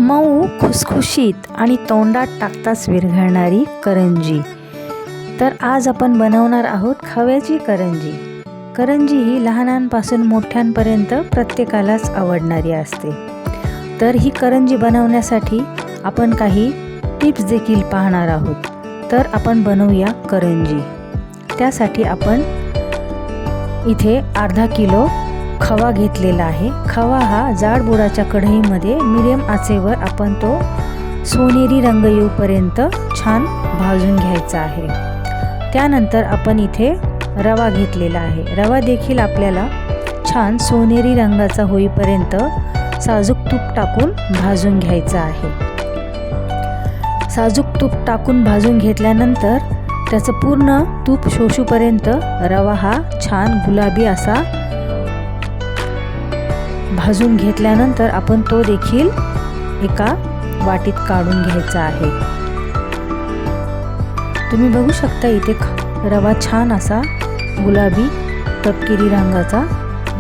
मऊ खुसखुशीत आणि तोंडात टाकताच विरघळणारी करंजी। तर आज आपण बनवणार आहोत खव्याची करंजी। करंजी ही लहानांपासून मोठ्यांपर्यंत प्रत्येकालाच आवडणारी असते। तर ही करंजी बनवण्यासाठी आपण काही टिप्स देखील पाहणार आहोत। तर आपण बनवूया करंजी। त्यासाठी आपण इथे अर्धा किलो खवा घेतलेला आहे। खवा हा जाड बुडाच्या कढईमध्ये मीडियम आचेवर आपण तो सोनेरी रंग येऊपर्यंत छान भाजून घ्यायचा आहे। त्यानंतर आपण इथे रवा घेतलेला आहे। रवा देखील आपल्याला छान सोनेरी रंगाचा होईपर्यंत साजूक तूप टाकून भाजून घ्यायचा आहे। साजूक तूप टाकून भाजून घेतल्यानंतर त्याचं पूर्ण तूप शोषूपर्यंत रवा हा छान गुलाबी असा भाजून घेतल्यानंतर आपण तो देखील एका वाटीत काढून घ्यायचा आहे। तुम्ही बघू शकता इथे रवा छान असा गुलाबी तपकिरी रंगाचा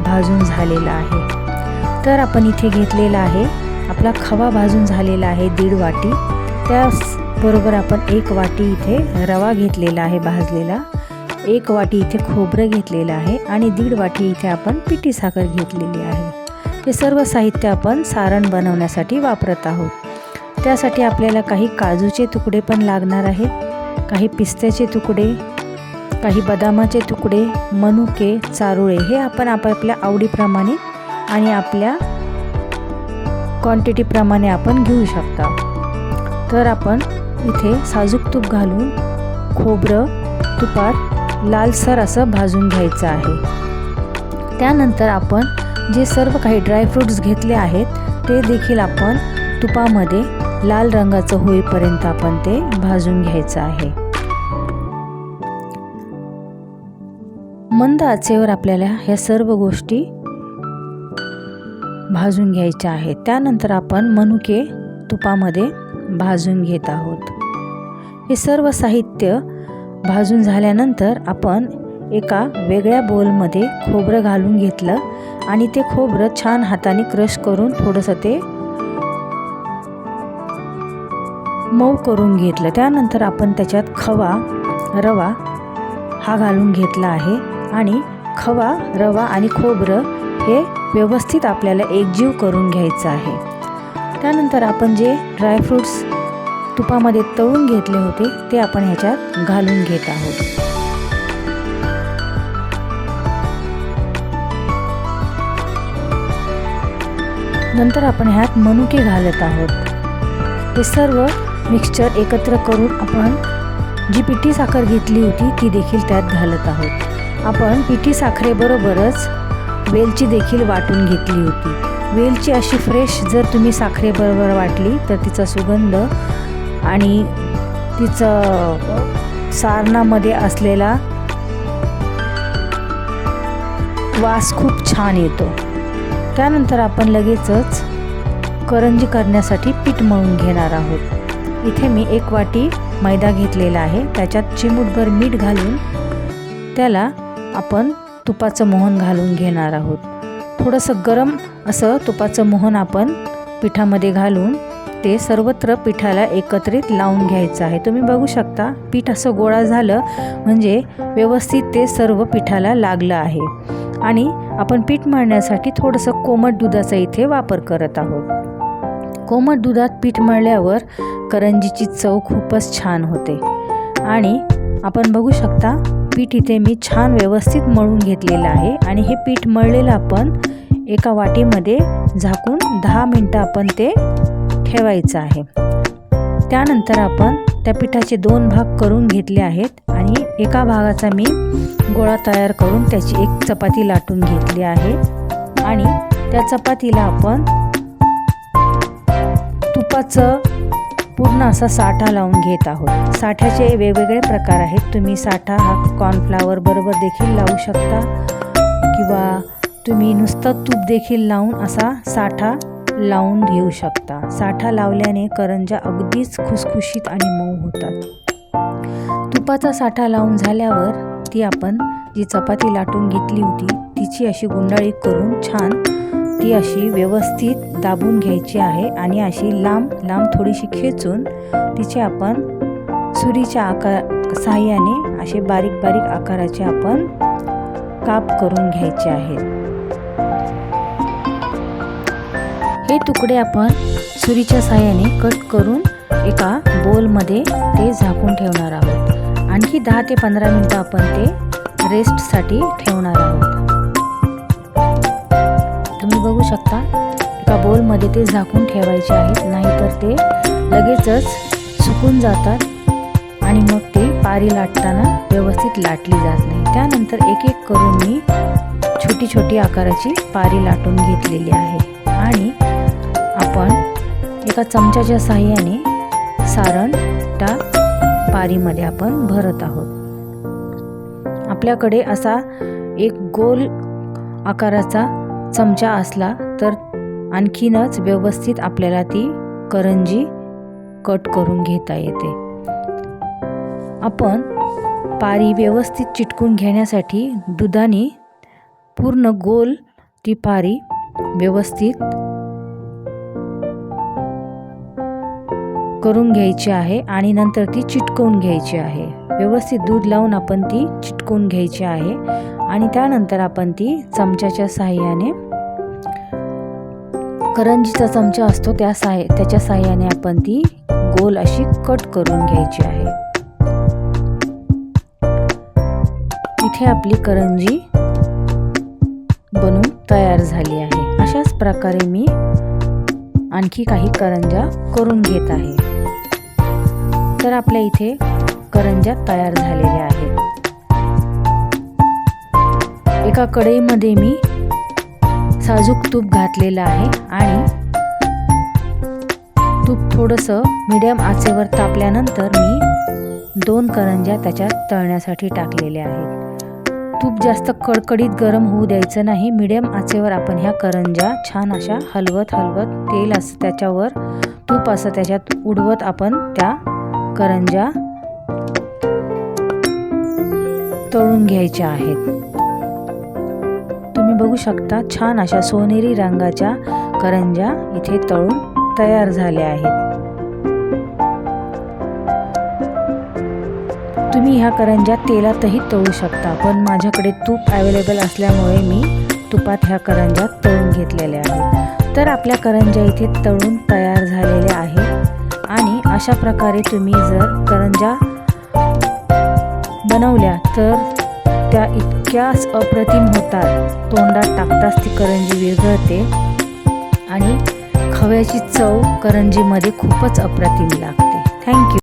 भाजून झालेला आहे। तर आपण इथे घेतलेला आहे आपला खवा भाजून झालेला आहे 1.5 वाटी। त्याचबरोबर आपण 1 वाटी इथे रवा घेतलेला आहे भाजलेला, 1 वाटी इथे खोबरं घेतलेलं आहे आणि 1.5 वाटी इथे आपण पिठी साखर घेतलेली आहे। हे सर्व साहित्य आपण सारण बनवण्यासाठी वापरत आहोत। त्यासाठी आपल्याला काही काजूचे तुकडे पण लागणार आहेत, काही पिस्त्याचे तुकडे, काही बदामाचे तुकडे, मनुके, चारोळे हे आपण आपापल्या आवडीप्रमाणे आणि आपल्या क्वांटिटीप्रमाणे आपण घेऊ शकता। तर आपण इथे साजूक तूप घालून खोबरं तुपात लालसर असं भाजून घ्यायचं आहे। त्यानंतर आपण जे सर्व काही ड्रायफ्रूट्स घेतले आहेत ते देखील आपण तुपामध्ये लाल रंगाचं होईपर्यंत आपण ते भाजून घ्यायचं आहे। मंद आचेवर आपल्याला ह्या सर्व गोष्टी भाजून घ्यायच्या आहेत। त्यानंतर आपण मनुके तुपामध्ये भाजून घेत आहोत। हे सर्व साहित्य भाजून झाल्यानंतर आपण एका वेगळ्या बोलमध्ये खोबरं घालून घेतलं आणि ते खोबरं छान हाताने क्रश करून थोडंसं ते मऊ करून घेतलं। त्यानंतर आपण त्याच्यात खवा रवा हा घालून घेतला आहे आणि खवा रवा आणि खोबरं हे व्यवस्थित आपल्याला एकजीव करून घ्यायचं आहे। त्यानंतर आपण जे ड्रायफ्रूट्स तुपामध्ये तळून घेतले होते ते आपण ह्याच्यात घालून घेत आहोत। नंतर आपण ह्यात मनुके घालत आहोत। हे सर्व मिक्सचर एकत्र करून आपण जी पिठी साखर घेतली होती ती देखील त्यात घालत आहोत। आपण पिठी साखरेबरोबरच वेलची देखील वाटून घेतली होती। वेलची अशी फ्रेश जर तुम्ही साखरेबरोबर वाटली तर तिचा सुगंध आणि तिचं सारणामध्ये असलेला वास खूप छान येतो। त्यानंतर आपण लगेचच करंजी करण्यासाठी पीठ मळून घेणार आहोत। इथे मी 1 वाटी मैदा घेतलेला आहे, त्याच्यात चिमूटभर मीठ घालून त्याला आपण तुपाचं मोहन घालून घेणार आहोत। थोडंसं गरम असं तुपाचं मोहन आपण पिठामध्ये घालून ते सर्वत्र पिठाला एकत्रित लावून घ्यायचं आहे। तुम्ही बघू शकता पीठ असं गोळा झालं म्हणजे व्यवस्थित ते सर्व पिठाला लागलं आहे आणि आपण पीठ मळण्यासाठी थोडंसं कोमट दुधाचा इथे वापर करत आहोत। कोमट दुधात पीठ मळल्यावर करंजीची चव खूपच छान होते आणि आपण बघू शकता पीठ इथे मी छान व्यवस्थित मळून घेतलेलं आहे आणि हे पीठ मळलेलं आपण एका वाटीमध्ये झाकून 10 मिनिटं आपण ते ठेवायचं आहे। त्यानंतर आपण त्या पिठाचे 2 भाग करून घेतले आहेत आणि एका भागाचा मी गोळा तयार करून त्याची एक चपाती लाटून घेतली आहे आणि त्या चपातीला आपण तुपाचं पूर्ण असा साठा लावून घेत आहोत। साठ्याचे वेगवेगळे प्रकार आहेत। तुम्ही साठा हा कॉर्नफ्लॉवर बरोबर देखील लावू शकता किंवा तुम्ही नुसतं तूप देखील लावून असा साठा लावून घेऊ शकता। साठा लावल्याने करंज्या अगदीच खुसखुशीत आणि मऊ होतात। तुपाचा साठा लावून झाल्यावर ती आपण जी चपाती लाटून घेतली होती तिची अशी गुंडाळी करून छान ती अशी व्यवस्थित दाबून घ्यायची आहे आणि अशी लांब लांब थोडीशी खेचून तिचे आपण सुरीच्या साहाय्याने असे बारीक बारीक आकाराचे आपण काप करून घ्यायचे आहेत. हे तुकडे आपण सुरीच्या साहाय्याने कट करून एका बोलमध्ये ते झाकून ठेवणार आहोत. आणखी 10 ते 15 मिनिटं आपण ते रेस्टसाठी ठेवणार आहोत. तुम्ही बघू शकता एका बोलमध्ये ते झाकून ठेवायचे आहेत, नाहीतर ते लगेचच सुकून जातात आणि मग ते पारी लाटताना व्यवस्थित लाटली जात नाही. त्यानंतर एक एक करून मी छोटी छोटी आकाराची पारी लाटून घेतलेली आहे आणि आपण एका चमच्याच्या साहाय्याने सारण त्या पारीमध्ये आपण भरत आहोत. आपल्याकडे असा एक गोल आकाराचा चमचा असला तर आणखीनच व्यवस्थित आपल्याला ती करंजी कट करून घेता येते. आपण पारी व्यवस्थित चिटकून घेण्यासाठी दुधाने पूर्ण गोल ती पारी व्यवस्थित करून घ्यायची आहे आणि नंतर ती चिटकवून घ्यायची आहे. व्यवस्थित दूध लावून आपण ती चिटकवून घ्यायची आहे आणि त्यानंतर आपण ती चमच्याच्या साहाय्याने, करंजीचा चमचा असतो त्याच्या साहाय्याने आपण ती गोल अशी कट करून घ्यायची आहे. इथे आपली करंजी बनून तयार झाली आहे. अशाच प्रकारे मी आणखी काही करंज्या करून घेत आहे. तर आपल्या इथे करंज्या तयार झालेल्या आहेत. एका कढईमध्ये मी साजूक तूप घातलेलं आहे आणि तूप थोडंसं मीडियम आचेवर तापल्यानंतर मी 2 करंज्या त्याच्यात तळण्यासाठी टाकलेल्या आहेत. तूप जास्त कडकडीत गरम होऊ द्यायचं नाही. मीडियम आचेवर आपण ह्या करंज्या छान अशा हलवत हलवत तेल असं त्याच्यावर, तूप असं त्याच्यात उडवत आपण त्या करंज्या तळून घ्यायच्या आहेत. तुम्ही बघू शकता छान अशा सोनेरी रंगाच्या करंज्या इथे तळून तयार झाल्या आहेत. तुम्ही ह्या करंज्या तेलातही तळू शकता, पण माझ्याकडे तूप अवेलेबल असल्यामुळे मी तुपात ह्या करंज्या तळून घेतलेल्या आहेत. तर आपल्या करंज्या इथे तळून तयार झालेल्या आहेत आणि अशा प्रकारे तुम्ही जर करंज्या बनवल्या तर त्या इतक्याच अप्रतिम होतात. तोंडात टाकताच ती करंजी विरघळते आणि खव्याची चव करंजीमध्ये खूपच अप्रतिम लागते. थँक्यू.